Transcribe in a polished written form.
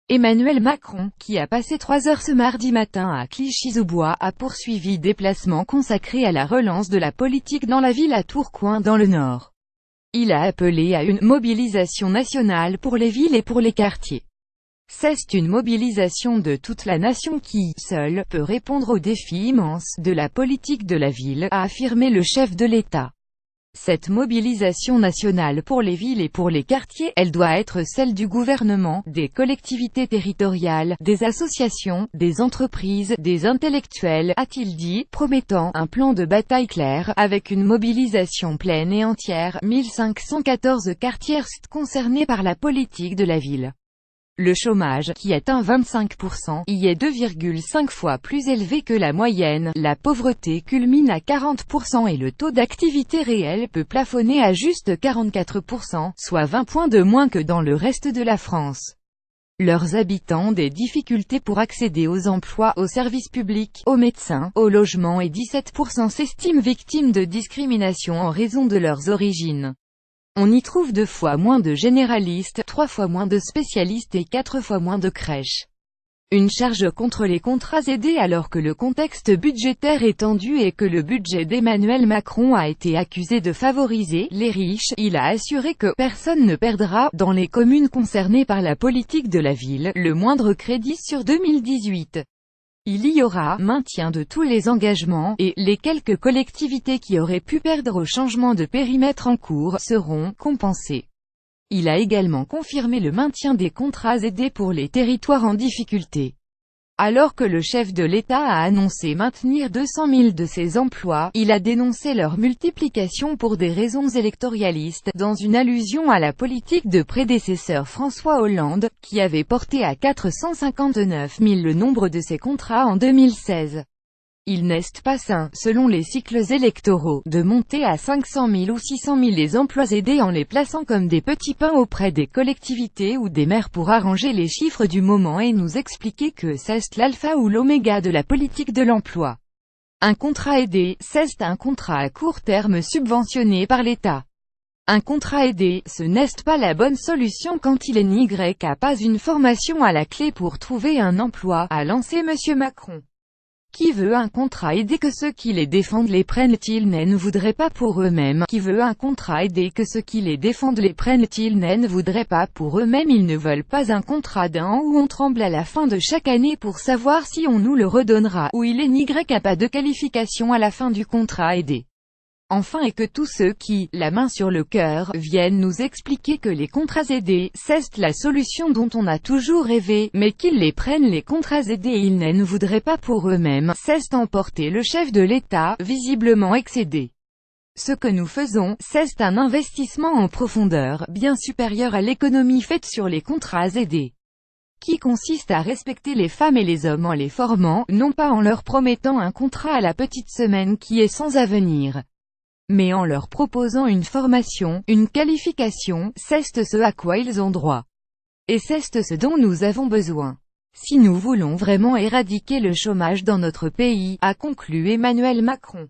Emmanuel Macron, qui a passé 3 heures ce mardi matin à Clichy-sous-Bois, a poursuivi déplacement consacré à la relance de la politique dans la ville à Tourcoing dans le Nord. Il a appelé à une mobilisation nationale pour les villes et pour les quartiers. C'est une mobilisation de toute la nation qui, seule, peut répondre aux défis immenses de la politique de la ville, a affirmé le chef de l'État. Cette mobilisation nationale pour les villes et pour les quartiers, elle doit être celle du gouvernement, des collectivités territoriales, des associations, des entreprises, des intellectuels, a-t-il dit, promettant un plan de bataille clair, avec une mobilisation pleine et entière. 1514 quartiers concernés par la politique de la ville. Le chômage, qui atteint 25%, y est 2,5 fois plus élevé que la moyenne, la pauvreté culmine à 40% et le taux d'activité réelle peut plafonner à juste 44%, soit 20 points de moins que dans le reste de la France. Leurs habitants ont des difficultés pour accéder aux emplois, aux services publics, aux médecins, au logement et 17% s'estiment victimes de discrimination en raison de leurs origines. On y trouve 2 fois moins de généralistes, 3 fois moins de spécialistes et 4 fois moins de crèches. Une charge contre les contrats aidés alors que le contexte budgétaire est tendu et que le budget d'Emmanuel Macron a été accusé de favoriser les riches. Il a assuré que personne ne perdra, dans les communes concernées par la politique de la ville, le moindre crédit sur 2018. Il y aura maintien de tous les engagements, et les quelques collectivités qui auraient pu perdre au changement de périmètre en cours seront compensées. Il a également confirmé le maintien des contrats aidés pour les territoires en difficulté. Alors que le chef de l'État a annoncé maintenir 200 000 de ces emplois, il a dénoncé leur multiplication pour des raisons électoralistes, dans une allusion à la politique de prédécesseur François Hollande, qui avait porté à 459 000 le nombre de ces contrats en 2016. Il n'est pas sain, selon les cycles électoraux, de monter à 500 000 ou 600 000 les emplois aidés en les plaçant comme des petits pains auprès des collectivités ou des maires pour arranger les chiffres du moment et nous expliquer que c'est l'alpha ou l'oméga de la politique de l'emploi. Un contrat aidé, c'est un contrat à court terme subventionné par l'État. Un contrat aidé, ce n'est pas la bonne solution quand il n'y a pas une formation à la clé pour trouver un emploi, a lancé M. Macron. Qui veut un contrat aidé que ceux qui les défendent les prennent-ils ne voudraient pas pour eux-mêmes? Qui veut un contrat aidé que ceux qui les défendent les prennent-ils ne voudraient pas pour eux-mêmes? Ils ne veulent pas un contrat d'un an où on tremble à la fin de chaque année pour savoir si on nous le redonnera, ou il n'y a pas de qualification à la fin du contrat aidé. Enfin et que tous ceux qui, la main sur le cœur, viennent nous expliquer que les contrats aidés, c'est la solution dont on a toujours rêvé, mais qu'ils les prennent les contrats aidés et ils ne voudraient pas pour eux-mêmes, c'est emporter le chef de l'État, visiblement excédé. Ce que nous faisons, c'est un investissement en profondeur, bien supérieur à l'économie faite sur les contrats aidés. Qui consiste à respecter les femmes et les hommes en les formant, non pas en leur promettant un contrat à la petite semaine qui est sans avenir, mais en leur proposant une formation, une qualification, c'est ce à quoi ils ont droit. Et c'est ce dont nous avons besoin. Si nous voulons vraiment éradiquer le chômage dans notre pays, a conclu Emmanuel Macron.